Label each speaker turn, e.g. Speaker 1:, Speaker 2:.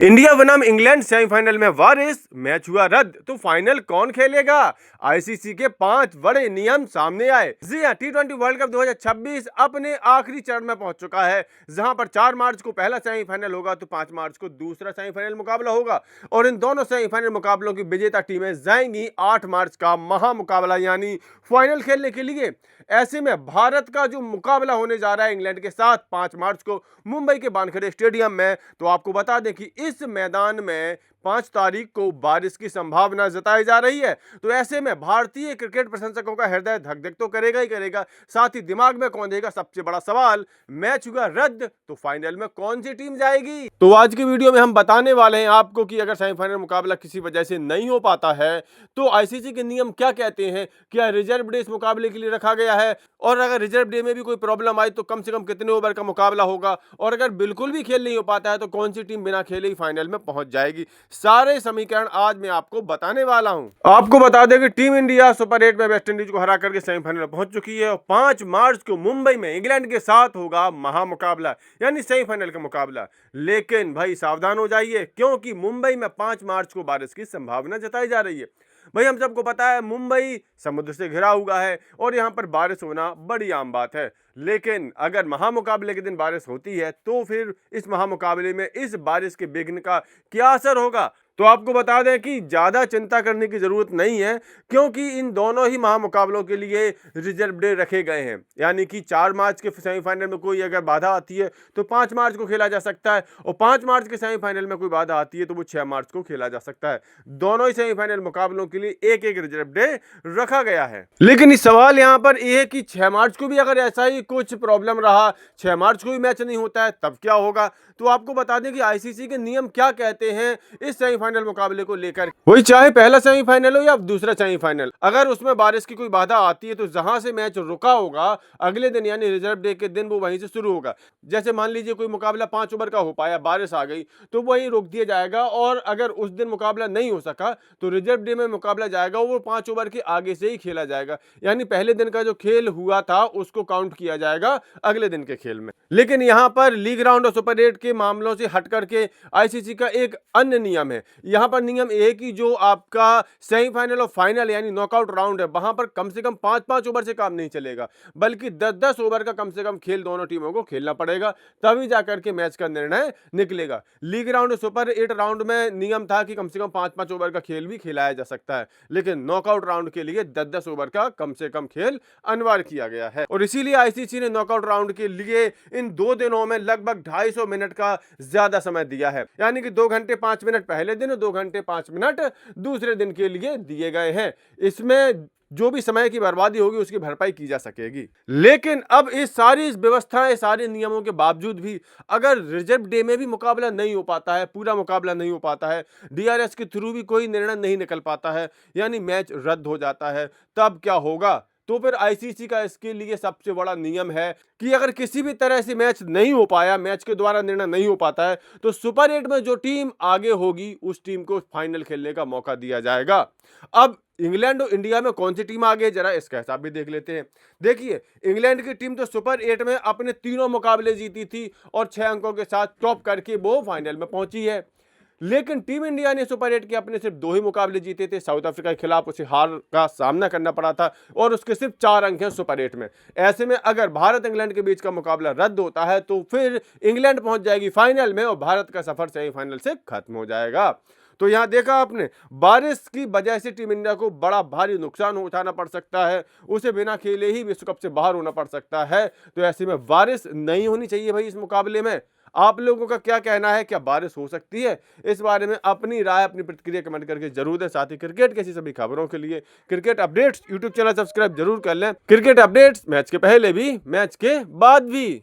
Speaker 1: India बनाम England semifinal में वारिस, match हुआ रद्द तो फाइनल कौन खेलेगा। आईसीसी के 5 बड़े नियम सामने आए। जी हां, टी20 वर्ल्ड कप 2026 अपने आखिरी चरण में पहुंच चुका है, जहां पर 4 मार्च को पहला सेमीफाइनल होगा तो 5 मार्च को दूसरा सेमीफाइनल मुकाबला होगा और इन दोनों सेमीफाइनल मुकाबलों की विजेता टीमें जाएंगी 8 मार्च का महामुकाबला यानी फाइनल खेलने के लिए। ऐसे में भारत का जो मुकाबला होने जा रहा है इंग्लैंड के साथ 5 मार्च को मुंबई के वानखेड़े स्टेडियम में, तो आपको बता दें कि इस मैदान में 5 तारीख को बारिश की संभावना जताई जा रही है। तो ऐसे में भारतीय क्रिकेट प्रशंसकों का हृदय धक धक तो करेगा ही करेगा, साथ ही दिमाग में कौन देगा सबसे बड़ा सवाल, मैच हुआ रद्द तो फाइनल में कौन सी टीम जाएगी। तो आज की वीडियो में हम बताने वाले हैं आपको कि अगर सेमीफाइनल मुकाबला किसी वजह से नहीं हो पाता है तो आईसीसी के नियम क्या कहते हैं, क्या रिजर्व डे इस मुकाबले के लिए रखा गया है, और अगर रिजर्व डे में भी कोई प्रॉब्लम आई तो कम से कम कितने ओवर का मुकाबला होगा, और अगर बिल्कुल भी खेल नहीं हो पाता है तो कौन सी टीम बिना खेले ही फाइनल में पहुंच जाएगी। सारे समीकरण आज मैं आपको बताने वाला हूं। आपको बता दें कि टीम इंडिया सुपर 8 में वेस्ट इंडीज को हरा करके सेमीफाइनल में पहुंच चुकी है और 5 मार्च को मुंबई में इंग्लैंड के साथ होगा महामुकाबला यानी सेमीफाइनल का मुकाबला। लेकिन भाई सावधान हो जाइए, क्योंकि मुंबई में 5 मार्च को बारिश की संभावना जताई जा रही है। भाई हम सबको पता है मुंबई समुद्र से घिरा हुआ है और यहाँ पर बारिश होना बड़ी आम बात है। लेकिन अगर महामुकाबले के दिन बारिश होती है तो फिर इस महामुकाबले में इस बारिश के विघ्न का क्या असर होगा। तो आपको बता दें कि ज़्यादा चिंता करने की ज़रूरत नहीं है, क्योंकि इन दोनों ही महामुकाबलों के लिए रिजर्व डे रखे गए हैं। यानी कि 4 मार्च के सेमीफाइनल में कोई अगर बाधा आती है तो 5 मार्च को खेला जा सकता है, और 5 मार्च के सेमीफाइनल में कोई बाधा आती है तो वो 6 मार्च को खेला जा सकता है। दोनों ही सेमीफाइनल मुकाबलों के लिए एक एक रिजर्व डे रखा गया है। लेकिन इस सवाल यहाँ पर यह है कि 6 मार्च को भी अगर ऐसा ही कुछ प्रॉब्लम रहा, 6 मार्च को भी मैच नहीं होता है, तब क्या होगा। तो आपको बता दें कि आईसीसी के नियम क्या कहते हैं इस सेमीफाइनल मुकाबले को लेकर। वही चाहे पहला सेमीफाइनल हो या दूसरा सेमीफाइनल, अगर उसमें बारिश की कोई बाधा आती है तो जहां से मैच रुका होगा अगले दिन यानी रिजर्व डे के दिन वो वहीं से शुरू होगा। जैसे मान लीजिए कोई मुकाबला 5 ओवर का हो पाया, बारिश आ गई तो वहीं रोक दिया जाएगा, और अगर उस दिन मुकाबला नहीं हो सका तो रिजर्व डे में मुकाबला जाएगा वो 5 ओवर के आगे से ही खेला जाएगा, यानी पहले दिन का जो खेल हुआ था उसको काउंट किया जाएगा अगले दिन के खेल में। लेकिन यहाँ पर लीग राउंड और सुपर 8 के मामलों से हट करके आईसीसी का एक अन्य नियम है। यहाँ पर नियम एक कि जो आपका सेमीफाइनल और फाइनल यानी नॉकआउट राउंड है, वहां पर कम से कम 5-5 ओवर से काम नहीं चलेगा, बल्कि 10-10 ओवर का कम से कम खेल दोनों टीमों को खेलना पड़ेगा, तभी जाकर के मैच का निर्णय निकलेगा। लीग राउंड और सुपर 8 राउंड में नियम था कि कम से कम 5-5 ओवर का खेल भी खिलाया जा सकता है, लेकिन नॉकआउट राउंड के लिए 10-10 ओवर का कम से कम खेल अनिवार्य किया गया है। और इसीलिए आईसीसी ने नॉकआउट राउंड के लिए इन 2 दिनों में लगभग 250 मिनट का ज्यादा समय दिया है, यानी कि 2 घंटे 5 मिनट पहले दिन और 2 घंटे 5 मिनट दूसरे दिन के लिए दिए गए हैं। इसमें जो भी समय की बर्बादी होगी उसकी भरपाई की जा सकेगी। लेकिन अब इस व्यवस्थाएं, सारे नियमों के बावजूद भी अगर रिजर्व डे में भी मुकाबला नहीं हो पाता है, पूरा मुकाबला नहीं हो पाता है, डीआरएस के थ्रू भी कोई निर्णय नहीं निकल पाता है, यानी मैच रद्द हो जाता है, तब क्या होगा। तो फिर आईसीसी का इसके लिए सबसे बड़ा नियम है कि अगर किसी भी तरह से मैच नहीं हो पाया, मैच के द्वारा निर्णय नहीं हो पाता है, तो सुपर 8 में जो टीम आगे होगी उस टीम को फाइनल खेलने का मौका दिया जाएगा। अब इंग्लैंड और इंडिया में कौन सी टीम आगे है, जरा इसका हिसाब भी देख लेते हैं। देखिए, इंग्लैंड की टीम तो सुपर 8 में अपने तीनों मुकाबले जीती थी और 6 अंकों के साथ टॉप करके वो फाइनल में पहुंची है। लेकिन टीम इंडिया ने सुपर 8 के अपने सिर्फ 2 ही मुकाबले जीते थे, साउथ अफ्रीका के खिलाफ उसे हार का सामना करना पड़ा था और उसके सिर्फ 4 अंक हैं सुपर 8 में। ऐसे में अगर भारत इंग्लैंड के बीच का मुकाबला रद्द होता है तो फिर इंग्लैंड पहुंच जाएगी फाइनल में और भारत का सफर सेमीफाइनल से खत्म हो जाएगा। तो यहां देखा आपने, बारिश की वजह से टीम इंडिया को बड़ा भारी नुकसान उठाना पड़ सकता है, उसे बिना खेले ही विश्व कप से बाहर होना पड़ सकता है। तो ऐसे में बारिश नहीं होनी चाहिए भाई इस मुकाबले में। आप लोगों का क्या कहना है, क्या बारिश हो सकती है? इस बारे में अपनी राय, अपनी प्रतिक्रिया कमेंट करके जरूर दें। साथ ही क्रिकेट की ऐसी सभी खबरों के लिए cricket updates YouTube channel subscribe जरूर कर लें। क्रिकेट अपडेट्स मैच के पहले भी, मैच के बाद भी।